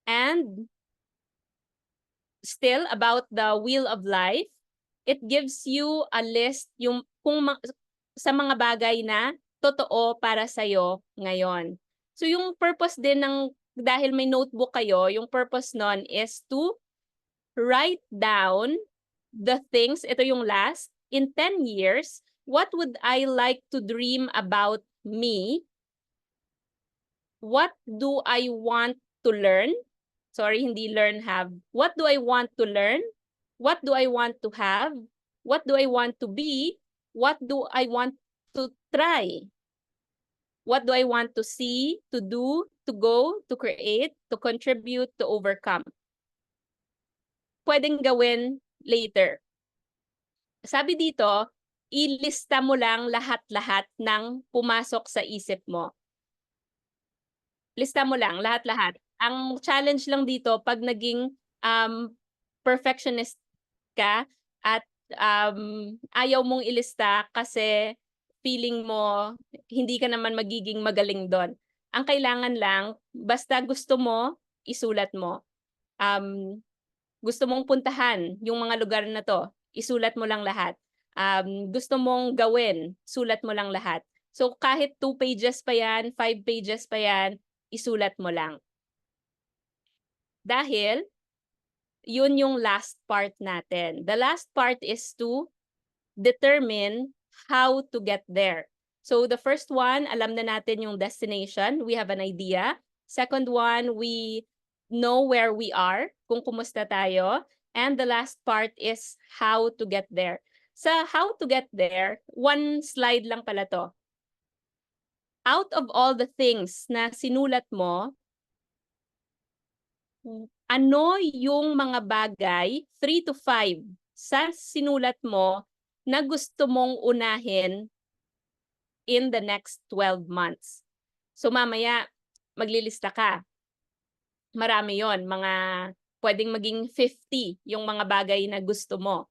And still about the wheel of life, it gives you a list yung sa mga bagay na totoo para sa'yo ngayon. So yung purpose din ng, dahil may notebook kayo, yung purpose nun is to write down the things, ito yung last, in 10 years, what would I like to dream about me? What do I want to learn? Sorry, hindi learn, have. What do I want to learn? What do I want to have? What do I want to be? What do I want to try? What do I want to see, to do, to go, to create, to contribute, to overcome? Pwedeng gawin later. Sabi dito, ilista mo lang lahat-lahat ng pumasok sa isip mo. Lista mo lang lahat-lahat. Ang challenge lang dito, pag naging perfectionist ka at ayaw mong ilista kasi feeling mo hindi ka naman magiging magaling doon. Ang kailangan lang, basta gusto mo, isulat mo. Gusto mong puntahan yung mga lugar na to, isulat mo lang lahat. Gusto mong gawin, sulat mo lang lahat. So kahit 2 pages pa yan, 5 pages pa yan, isulat mo lang. Dahil, yun yung last part natin. The last part is to determine how to get there. So the first one, alam na natin yung destination. We have an idea. Second one, we know where we are, kung kumusta tayo. And the last part is how to get there. Sa how to get there, one slide lang pala to. Out of all the things na sinulat mo, ano yung mga bagay, 3 to 5, sa sinulat mo na gusto mong unahin in the next 12 months? So mamaya, maglilista ka. Marami yon, mga pwedeng maging 50 yung mga bagay na gusto mo.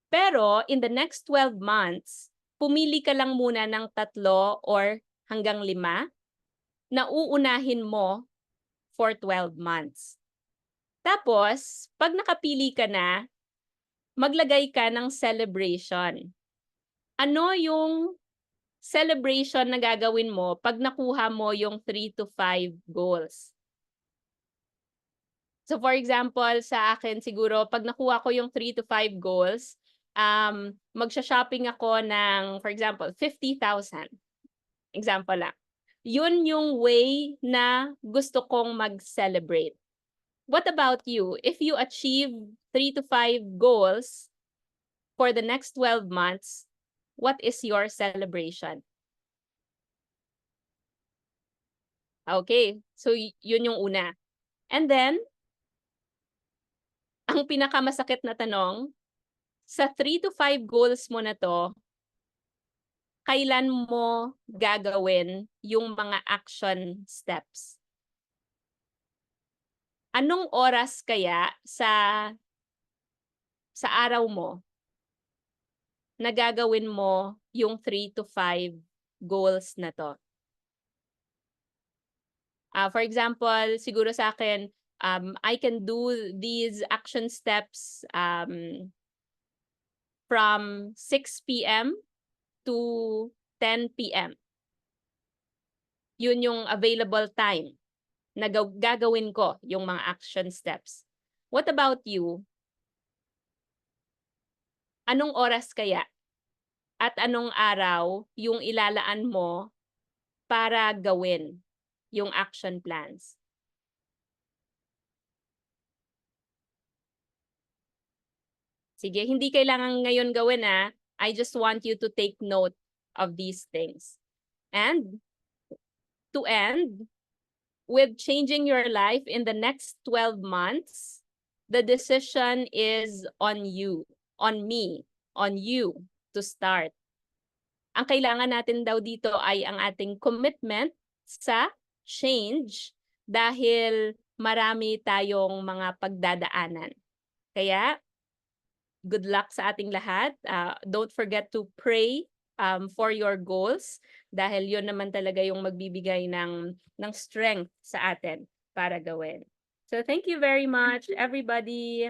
Pero in the next 12 months, pumili ka lang muna ng 3 or hanggang 5 na uunahin mo for 12 months. Tapos, pag nakapili ka na, maglagay ka ng celebration. Ano yung celebration na gagawin mo pag nakuha mo yung 3 to 5 goals? So for example, sa akin siguro, pag nakuha ko yung 3 to 5 goals, magsha-shopping ako ng, for example, 50,000. Example lang. Yun yung way na gusto kong mag-celebrate. What about you? If you achieve 3 to 5 goals for the next 12 months, what is your celebration? Okay, so yun yung una. And then, ang pinakamasakit na tanong, sa 3 to 5 goals mo na to, kailan mo gagawin yung mga action steps? Anong oras kaya sa araw mo na gagawin mo yung 3 to 5 goals na to? For example, siguro sa akin, I can do these action steps from 6 p.m. to 10 p.m. Yun yung available time na gagawin ko yung mga action steps. What about you? Anong oras kaya? At anong araw yung ilalaan mo para gawin yung action plans? Sige, hindi kailangan ngayon gawin ah. I just want you to take note of these things. And to end, with changing your life in the next 12 months, the decision is on you, on me, on you to start. Ang kailangan natin daw dito ay ang ating commitment sa change dahil marami tayong mga pagdadaanan. Kaya, good luck sa ating lahat. Don't forget to pray for your goals dahil yun naman talaga yung magbibigay ng strength sa atin para gawin. So thank you very much, everybody.